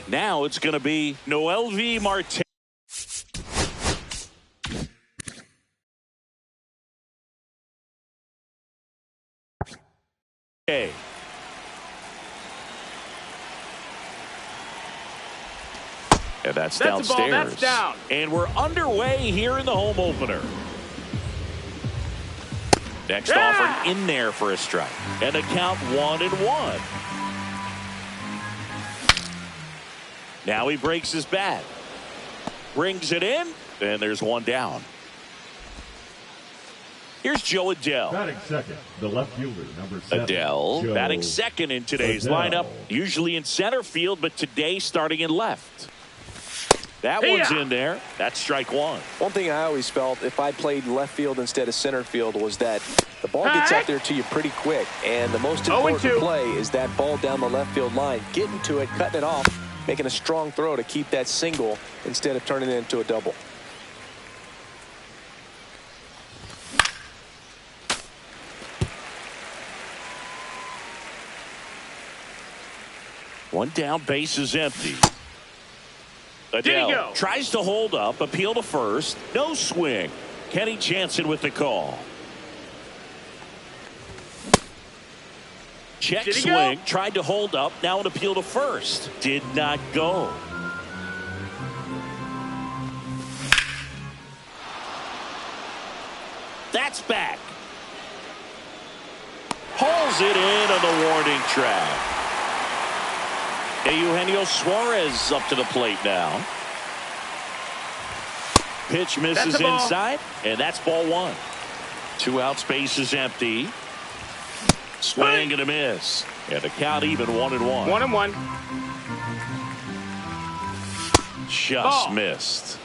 Now it's going to be MLB Marte. And that's downstairs. A ball. That's down. And we're underway here in the home opener. Next offer in there for a strike. And a count 1-1. Now he breaks his bat. Brings it in. And there's one down. Here's Joe Adele. Batting second, the left fielder, number 7. Adele batting second in today's lineup. Usually in center field, but today starting in left. That one's in there. That's strike one. One thing I always felt if I played left field instead of center field was that the ball gets out there to you pretty quick. And the most important play is that ball down the left field line. Getting to it, cutting it off, making a strong throw to keep that single instead of turning it into a double. One down, base is empty. Adele tries to hold up, appeal to first. No swing. Kenny Jansen with the call. Check swing. Tried to hold up. Now an appeal to first. Did not go. That's back. Hauls it in on the warning track. Eugenio Suarez up to the plate now. Pitch misses inside, and that's ball one. 2 outs, base is empty. Swing and a miss. And the count even 1-1. 1-1. Just missed.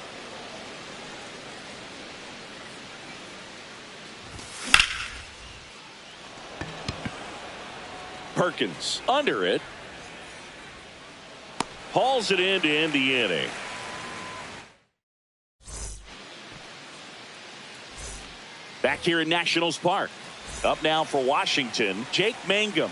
Perkins under it. Hauls it in to end the inning. Back here in Nationals Park. Up now for Washington, Jake Mangum.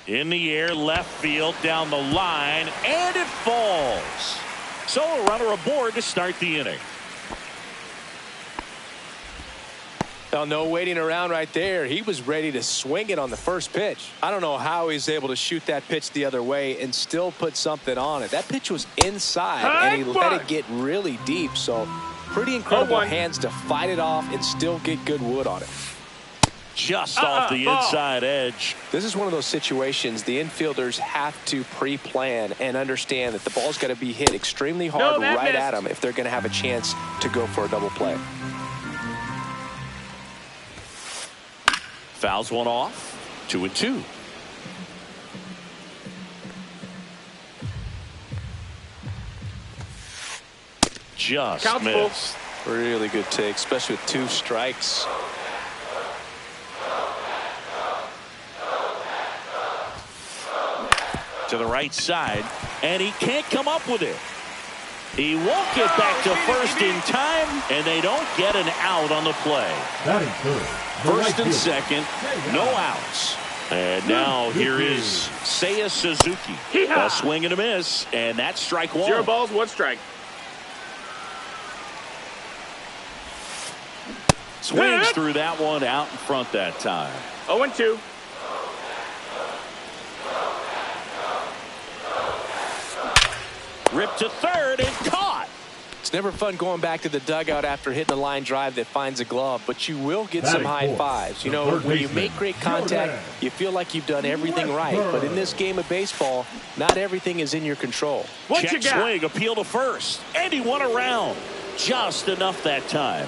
In the air, left field, down the line, and it falls. So a runner aboard to start the inning. Well, no waiting around right there. He was ready to swing it on the first pitch. I don't know how he's able to shoot that pitch the other way and still put something on it. That pitch was inside, and he let it get really deep. So pretty incredible hands to fight it off and still get good wood on it. Just off the inside edge. This is one of those situations the infielders have to pre-plan and understand that the ball's got to be hit extremely hard right at them if they're going to have a chance to go for a double play. Fouls one off. 2-2. Just missed. Really good take, especially with 2 strikes. To the right side, and he can't come up with it. He won't get back to first in time, and they don't get an out on the play. First and second, no outs. And now here is Seiya Suzuki. A swing and a miss, and that's strike one. 0 balls, 1 strike. Swings through that one, out in front that time. 0-2. Ripped to third and caught. It's never fun going back to the dugout after hitting a line drive that finds a glove, but you will get some high fives. You know, when you make great contact, you feel like you've done everything right. But in this game of baseball, not everything is in your control. Check swing, appeal to first, and he won around. Just enough that time.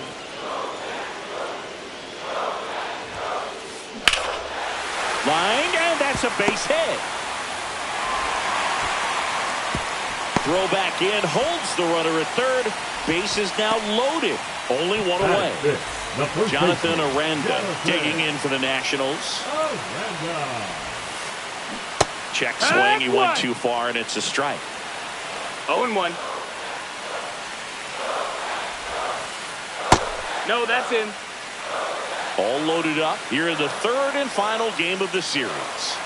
Line, and that's a base hit. Throw back in, holds the runner at third. Base is now loaded. Only one away. Jonathan Aranda digging in for the Nationals. Check swing. He went too far, and it's a strike. 0-1. No, that's in. All loaded up here in the third and final game of the series.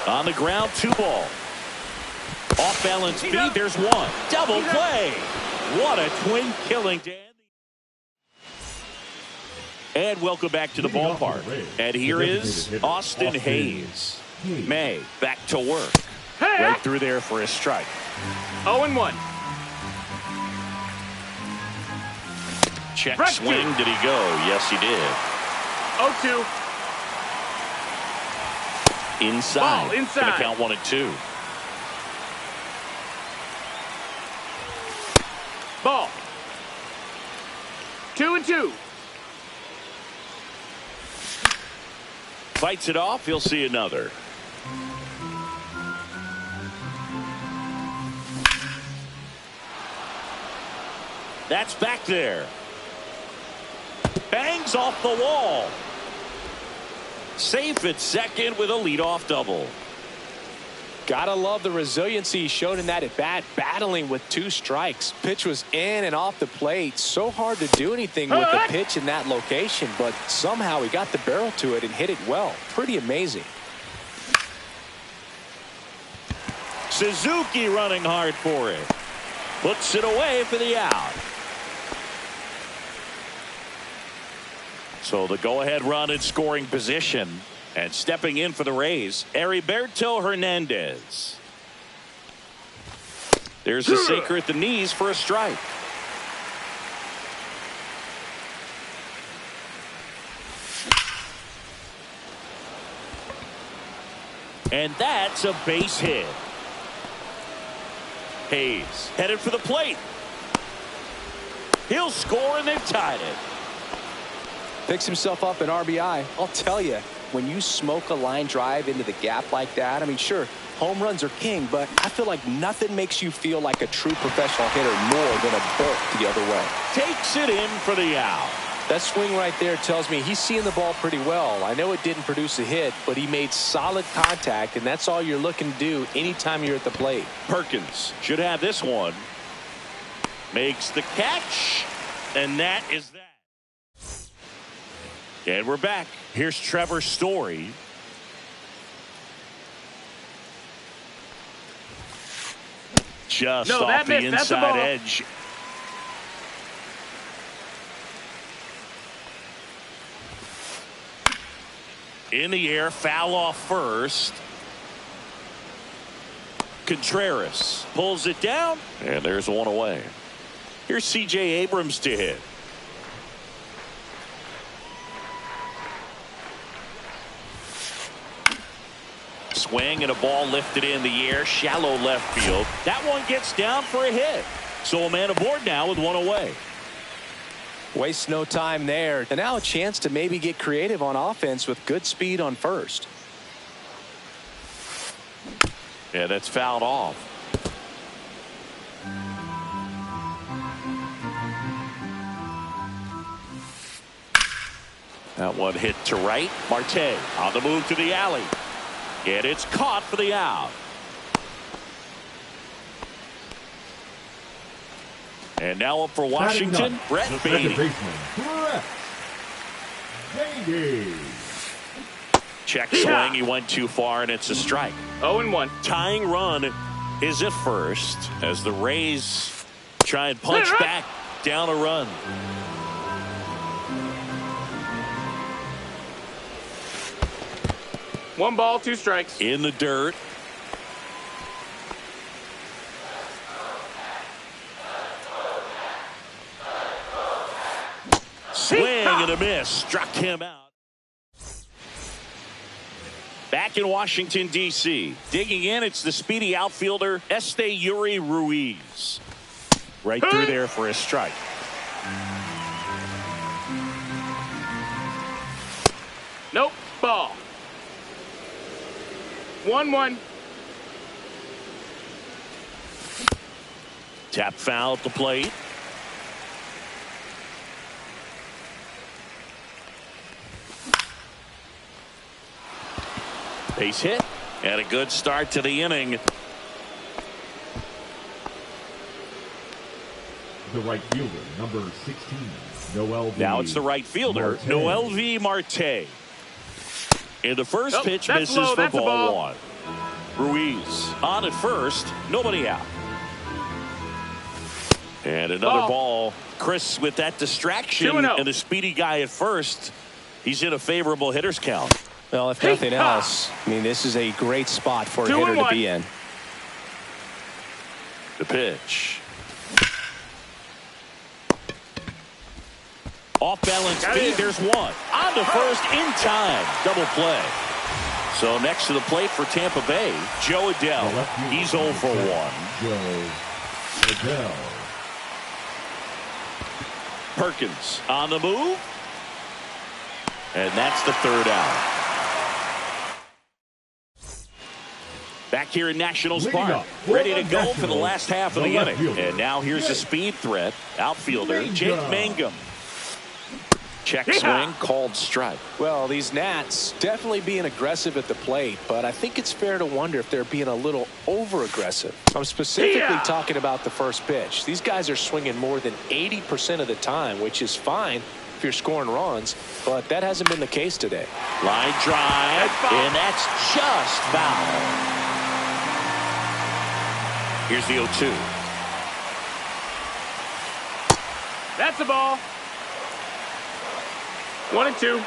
On the ground, 2 ball. Off balance speed, there's 1. Double play. What a twin killing, Dan. And welcome back to the ballpark. And here is Austin Hayes. May back to work. Right through there for a strike. 0-1. Check swing. Did he go? Yes, he did. 0-2. Inside. Ball inside. Gonna count 1-2. Ball. 2-2. Fights it off. He'll see another. That's back there. Bangs off the wall. Safe at second with a leadoff double. Gotta love the resiliency he showed in that at bat, battling with 2 strikes. Pitch was in and off the plate. So hard to do anything with the pitch in that location, but somehow he got the barrel to it and hit it well. Pretty amazing. Suzuki running hard for it. Puts it away for the out. So the go-ahead run in scoring position. And stepping in for the Rays, Heriberto Hernandez. There's a sinker at the knees for a strike. And that's a base hit. Hayes headed for the plate. He'll score, and they've tied it. Picks himself up an RBI. I'll tell you, when you smoke a line drive into the gap like that, I mean, sure, home runs are king, but I feel like nothing makes you feel like a true professional hitter more than a bolt the other way. Takes it in for the out. That swing right there tells me he's seeing the ball pretty well. I know it didn't produce a hit, but he made solid contact, and that's all you're looking to do anytime you're at the plate. Perkins should have this one. Makes the catch, and that is that. And we're back. Here's Trevor Story. Just off the inside edge. In the air, foul off first. Contreras pulls it down, and there's 1 away. Here's C.J. Abrams to hit. Swing and a ball lifted in the air, shallow left field. That one gets down for a hit. So a man aboard now with 1 away. Waste no time there. And now a chance to maybe get creative on offense with good speed on first. Yeah, that's fouled off. That one hit to right. Marte on the move to the alley. And it's caught for the out. And now up for Washington, Brett Beatty. Check swing. He went too far, and it's a strike. 0-1. Tying run is at first as the Rays try and punch back down a run. One ball, 2 strikes. In the dirt. Swing and a miss. Struck him out. Back in Washington, D.C. Digging in, it's the speedy outfielder, Esteury Ruiz. Right through there for a strike. Nope. Ball. 1-1. Tap foul at the plate. Base hit and a good start to the inning. The right fielder, number 16, Noel V. Now it's the right fielder, Marte. Noel V. Marte. And the first pitch misses low. for That's ball 1. Ruiz on at first, nobody out. And another ball. Chris, with that distraction and the speedy guy at first, he's in a favorable hitter's count. Well, if nothing else, I mean, this is a great spot for a hitter to be in. The pitch. Off balance feed, there's one. On to first in time. Double play. So next to the plate for Tampa Bay, Joe Adell. He's 0 for 1. Joe Adell. Perkins on the move. And that's the third out. Back here in Nationals Park, ready to go for the last half of the inning. And now here's the speed threat. Outfielder Jake Mangum. Check swing, called strike. Well, these Nats definitely being aggressive at the plate, but I think it's fair to wonder if they're being a little over-aggressive. I'm specifically talking about the first pitch. These guys are swinging more than 80% of the time, which is fine if you're scoring runs, but that hasn't been the case today. Line drive, and that's just foul. Here's the 0-2. That's the ball. 1-2.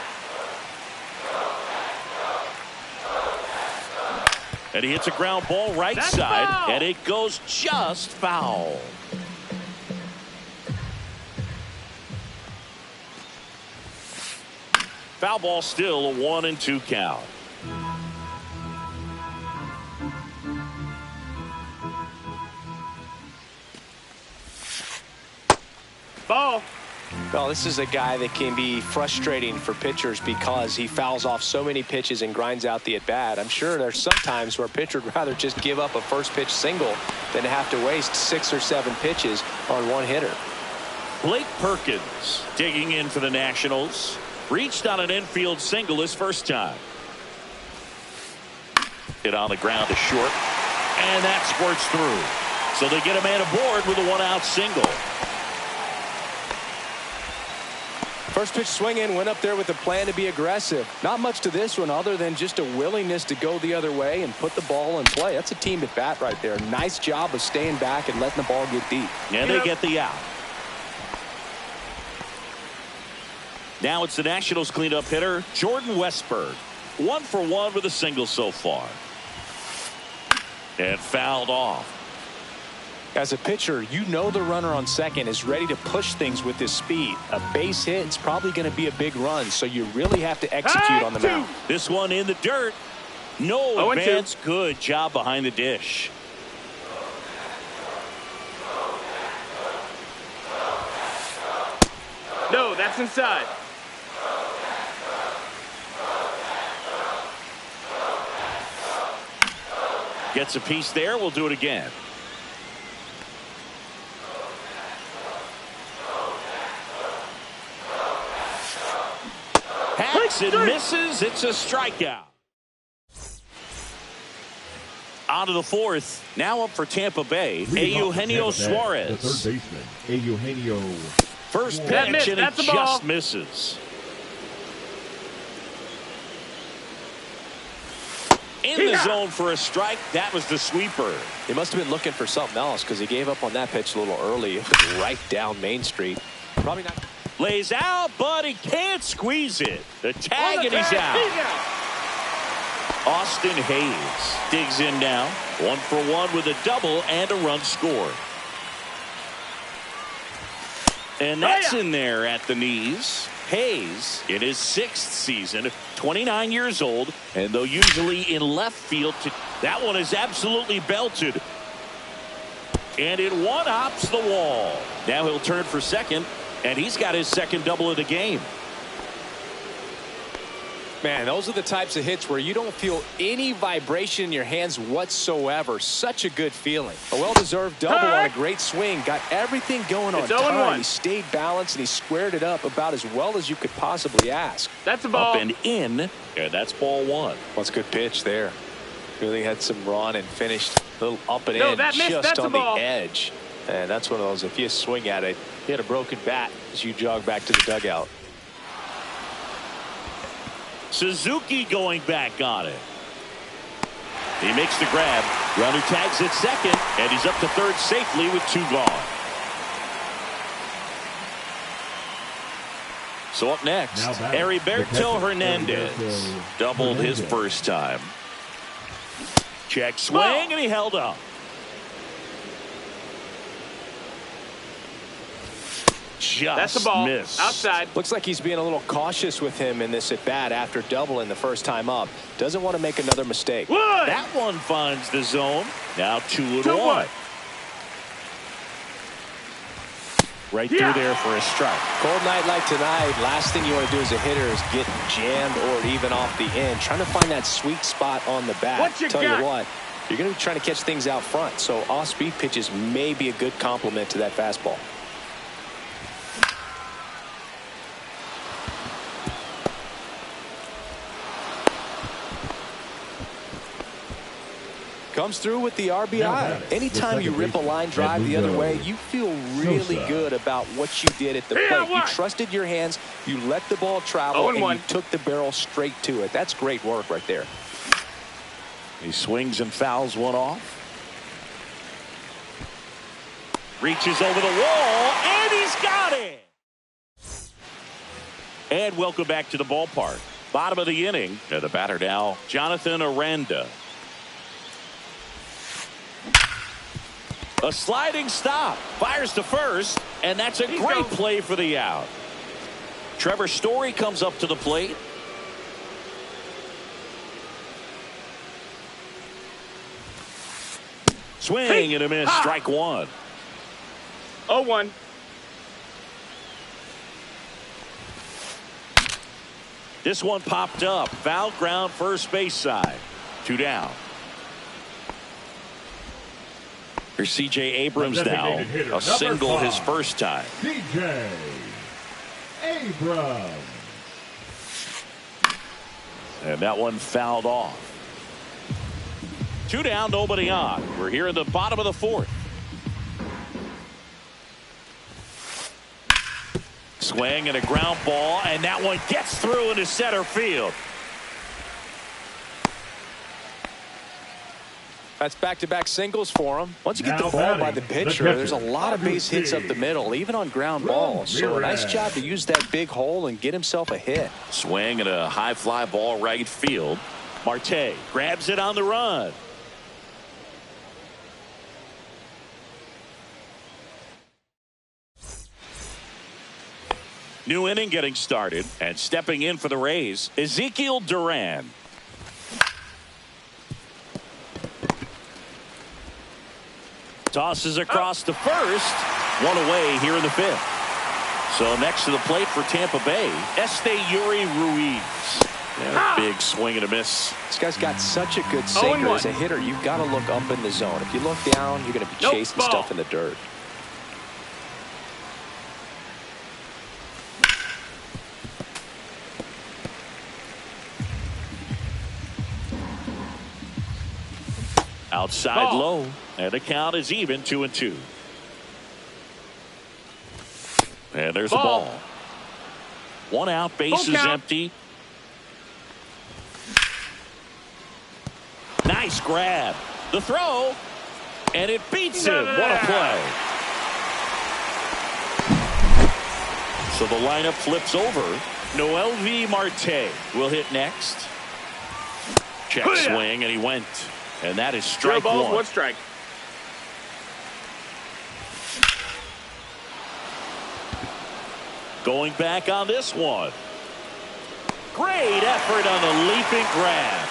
And he hits a ground ball right side, and it goes just foul. Foul ball, still a 1-2 count. Ball. Well, this is a guy that can be frustrating for pitchers because he fouls off so many pitches and grinds out the at-bat. I'm sure there's some times where a pitcher would rather just give up a first pitch single than have to waste 6 or 7 pitches on one hitter. Blake Perkins digging in for the Nationals. Reached on an infield single his first time. Hit on the ground to short, and that squirts through. So they get a man aboard with a 1-out single. First pitch swinging, went up there with a plan to be aggressive. Not much to this one other than just a willingness to go the other way and put the ball in play. That's a team at bat right there. Nice job of staying back and letting the ball get deep. And they get the out. Now it's the Nationals cleanup hitter, Jordan Westburg. 1 for 1 with a single so far. And fouled off. As a pitcher, you know the runner on second is ready to push things with his speed. A base hit is probably going to be a big run, so you really have to execute on the mound. This one in the dirt. No advance. Good job behind the dish. No, that's inside. Gets a piece there. We'll do it again. Hacks and misses. It's a strikeout. On to the fourth. Now up for Tampa Bay, Eugenio Suarez. The third baseman, Eugenio. First pitch, and it just misses. In the zone for a strike. That was the sweeper. He must have been looking for something else because he gave up on that pitch a little early. It was right down Main Street. Probably not. Lays out, but he can't squeeze it. The tag, and he's out. Austin Hayes digs in now. 1 for 1 with a double and a run scored. And that's in there at the knees. Hayes in his 6th season, 29 years old, and though usually in left field, that one is absolutely belted. And it one-hops the wall. Now he'll turn for second, and he's got his second double of the game. Man, those are the types of hits where you don't feel any vibration in your hands whatsoever. Such a good feeling. A well-deserved double on a great swing. Got everything going on time. He stayed balanced and he squared it up about as well as you could possibly ask. That's a ball. Up and in, and that's ball 1. Well, it's a good pitch there. Really had some run and finished a little up and in just on the edge. And that's one of those, if you swing at it, you had a broken bat as you jog back to the dugout. Suzuki going back on it. He makes the grab. Runner tags at second, and he's up to third safely with 2 gone. So up next, Heriberto Hernandez doubled his first time. Check swing, and he held up. That's the ball. Missed. Outside. Looks like he's being a little cautious with him in this at bat after doubling the first time up. Doesn't want to make another mistake. That one finds the zone. Now 2-1. Right through there for a strike. Cold night like tonight, last thing you want to do as a hitter is get jammed or even off the end. Trying to find that sweet spot on the bat. Tell you what, you're going to be trying to catch things out front. So off-speed pitches may be a good complement to that fastball. Comes through with the RBI. Anytime you rip a line drive the other way, you feel really good about what you did at the plate. You trusted your hands, you let the ball travel, and you took the barrel straight to it. That's great work right there. He swings and fouls one off. Reaches over the wall, and he's got it. And welcome back to the ballpark. Bottom of the inning. The batter now, Jonathan Aranda. A sliding stop. Fires to first, and that's a great play for the out. Trevor Story comes up to the plate. Swing and a miss. Strike one. 0-1. This one popped up. Foul ground first base side. 2 down. Here's C.J. Abrams now. A single his first time. C.J. Abrams. And that one fouled off. 2 down, nobody on. We're here in the bottom of the 4th. Swing and a ground ball, and that one gets through into center field. That's back-to-back singles for him. Once you get the ball by the pitcher, there's a lot of base hits up the middle, even on ground balls. So a nice job to use that big hole and get himself a hit. Swing and a high fly ball right field. Marte grabs it on the run. New inning getting started, and stepping in for the Rays, Ezekiel Duran. Tosses across to first. One away here in the 5th. So next to the plate for Tampa Bay, Esteury Ruiz. And a big swing and a miss. This guy's got such a good sinker. As a hitter, you've got to look up in the zone. If you look down, you're going to be chasing stuff in the dirt. Outside low, and the count is even 2-2. And there's a ball. 1 out, base is empty. Nice grab. The throw, and it beats him. What a play. So the lineup flips over. Noelvi Marte will hit next. Check swing, and he went. And that is strike one. 1 strike. Going back on this one. Great effort on the leaping grab.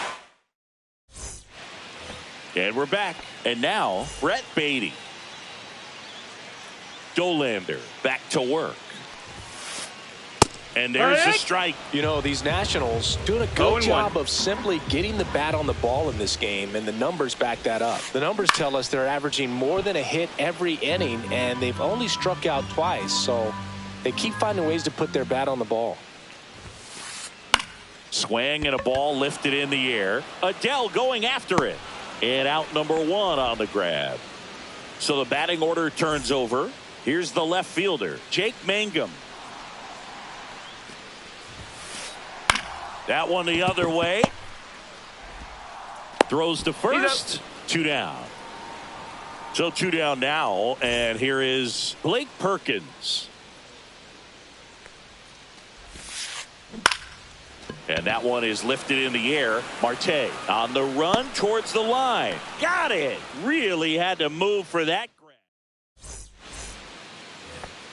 And we're back. And now, Brett Beatty. Dolander back to work. And there's the strike. You know, these Nationals doing a good job of simply getting the bat on the ball in this game, and the numbers back that up. The numbers tell us they're averaging more than a hit every inning, and they've only struck out twice, so they keep finding ways to put their bat on the ball. Swing and a ball lifted in the air. Adele going after it. And out number 1 on the grab. So the batting order turns over. Here's the left fielder, Jake Mangum. That one the other way. Throws to first. 2 down. So 2 down now, and here is Blake Perkins. And that one is lifted in the air. Marte on the run towards the line. Got it. Really had to move for that.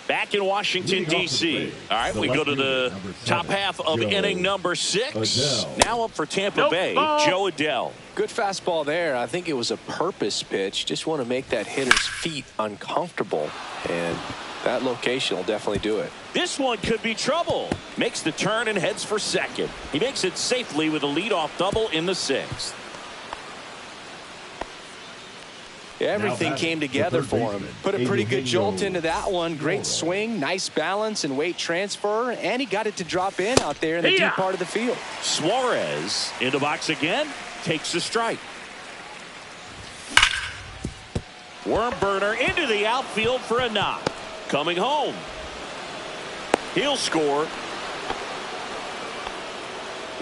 Back in Washington, D.C. All right, we go to the top half of inning number 6. Now up for Tampa Bay, Joe Adele. Good fastball there. I think it was a purpose pitch. Just want to make that hitter's feet uncomfortable. And that location will definitely do it. This one could be trouble. Makes the turn and heads for second. He makes it safely with a leadoff double in the 6th. Everything came together for him. Put a pretty good jolt into that one. Great swing, nice balance and weight transfer, and he got it to drop in out there in the deep part of the field. Suarez in the box again, takes a strike. Worm burner into the outfield for a knock. Coming home. He'll score.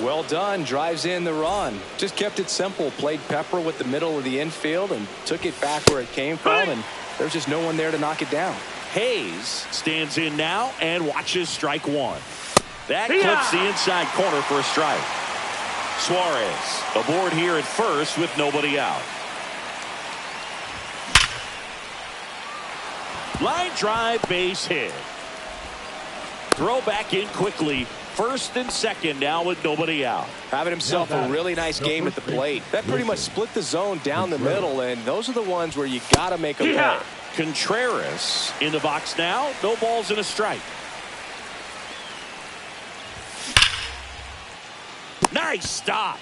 Well done. Drives in the run. Just kept it simple. Played pepper with the middle of the infield and took it back where it came from, and there's just no one there to knock it down. Hayes stands in now and watches strike 1. That clips the inside corner for a strike. Suarez aboard here at first with nobody out. Line drive, base hit. Throw back in quickly. First and second now with nobody out. Having himself a really nice game at the plate. That pretty much split the zone down the middle, and those are the ones where you got to make a play. Contreras in the box now. No balls and a strike. Nice stop.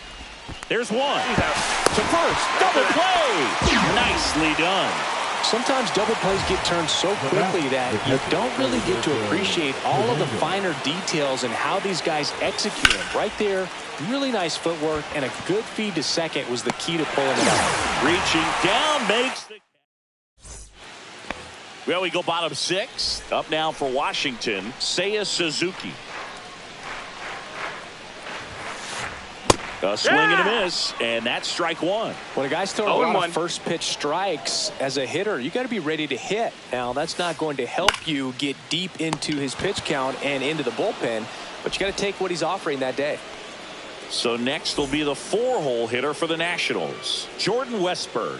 There's one. To first. Double play. Nicely done. Sometimes double plays get turned so quickly that you don't really get to appreciate all of the finer details and how these guys execute them. Right there, really nice footwork, and a good feed to second was the key to pulling it out. Reaching down makes the... Well, we go bottom 6. Up now for Washington, Seiya Suzuki. A swing and a miss, and that's strike 1. When a guy's throwing a lot of first pitch strikes as a hitter, you got to be ready to hit. Now, that's not going to help you get deep into his pitch count and into the bullpen, but you got to take what he's offering that day. So next will be the 4-hole hitter for the Nationals, Jordan Westburg.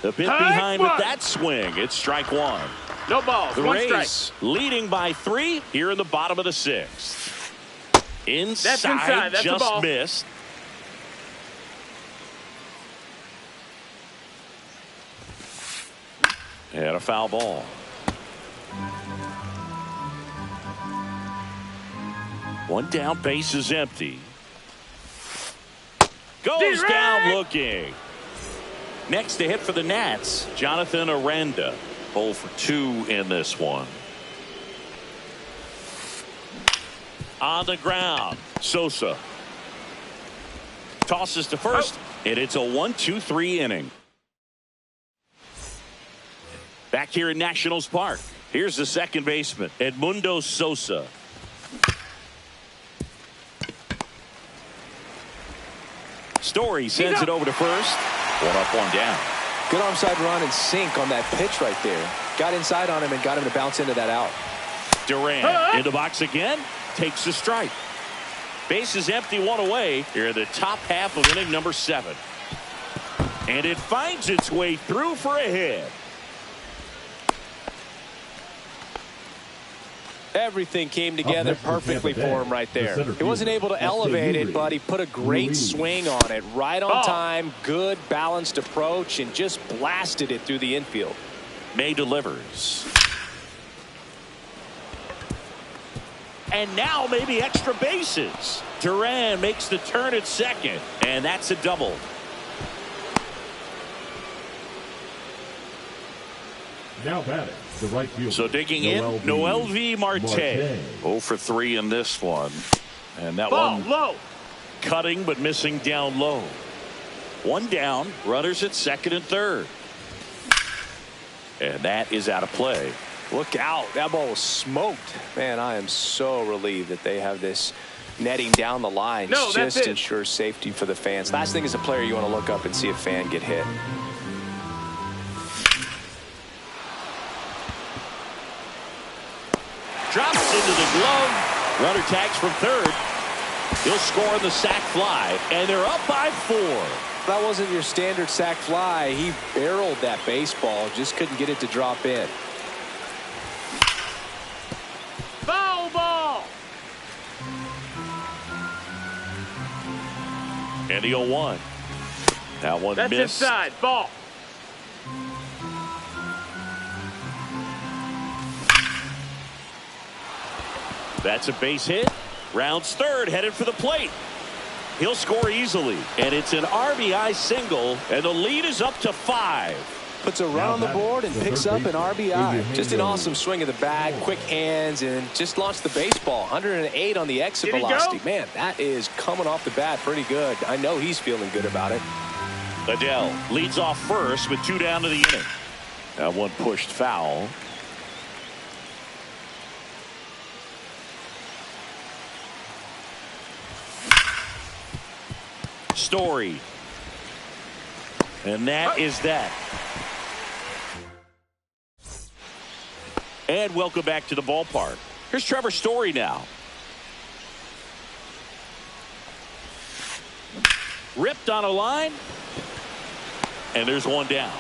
The bit behind with that swing. It's strike 1. No balls. The One Rays strike. leading by 3 here in the bottom of the 6th. Inside, That's just a ball. missed. And a foul ball. One down, base is empty. Goes down looking. Next to hit for the Nats, Jonathan Aranda. 0 for 2 in this one. On the ground, Sosa tosses to first, and it's a 1-2-3 inning. Back here in Nationals Park, here's the second baseman, Edmundo Sosa. Story sends it over to first. 1 up, 1 down. Good onside run and sink on that pitch right there. Got inside on him and got him to bounce into that out. Duran in the box again. Takes a strike. Base is empty, 1 away here in the top half of inning number 7. And it finds its way through for a hit. Everything came together perfectly for him right there. He wasn't able to elevate it, but he put a great swing on it. Right on time, good balanced approach, and just blasted it through the infield. May delivers. And now maybe extra bases. Duran makes the turn at second, and that's a double. Now batting, the right fielder. So digging in, Noel V. Marte. 0 for 3 in this one. And that one low. Cutting but missing down low. 1 down, runners at second and third. And that is out of play. Look out. That ball was smoked. Man, I am so relieved that they have this netting down the line No, that's just it. ensures safety for the fans. Last thing as a player, you want to look up and see a fan get hit. Drops into the glove. Runner tags from third. He'll score on the sac fly, and they're up by 4. That wasn't your standard sac fly. He barreled that baseball, just couldn't get it to drop in. Foul ball. And the 0-1. That one That's missed. inside. Ball. That's a base hit. Rounds third, headed for the plate. He'll score easily, and it's an RBI single, and the lead is up to 5. Puts a run on the board and picks up an RBI. Just an awesome swing of the bat, quick hands, and just launched the baseball. 108 on the exit velocity. Man, that is coming off the bat pretty good. I know he's feeling good about it. Adele leads off first with 2 down to the inning. That one pushed foul. Story. And that is that. And welcome back to the ballpark. Here's Trevor Story now. Ripped on a line. And there's one down.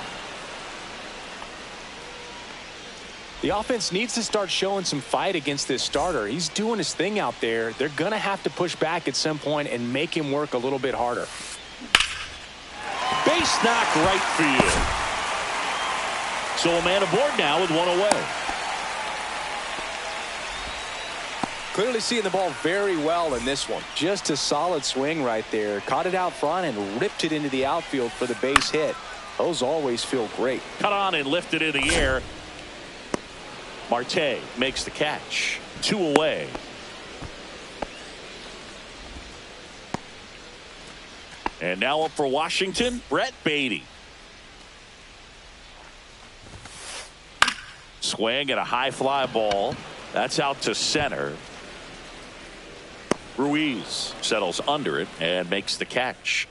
The offense needs to start showing some fight against this starter. He's doing his thing out there. They're going to have to push back at some point and make him work a little bit harder. Base knock right field. So a man aboard now with 1 away. Clearly seeing the ball very well in this one. Just a solid swing right there. Caught it out front and ripped it into the outfield for the base hit. Those always feel great. Cut on and lifted in the air. Marte makes the catch. 2 away. And now up for Washington, Brett Beatty. Swing at a high fly ball. That's out to center. Ruiz settles under it and makes the catch.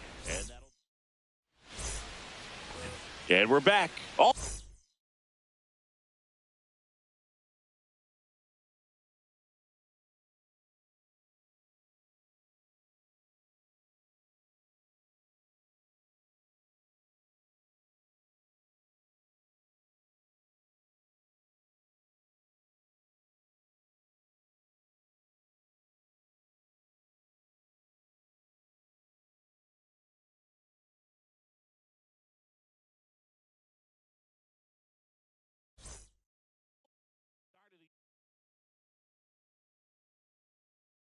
And we're back. Oh.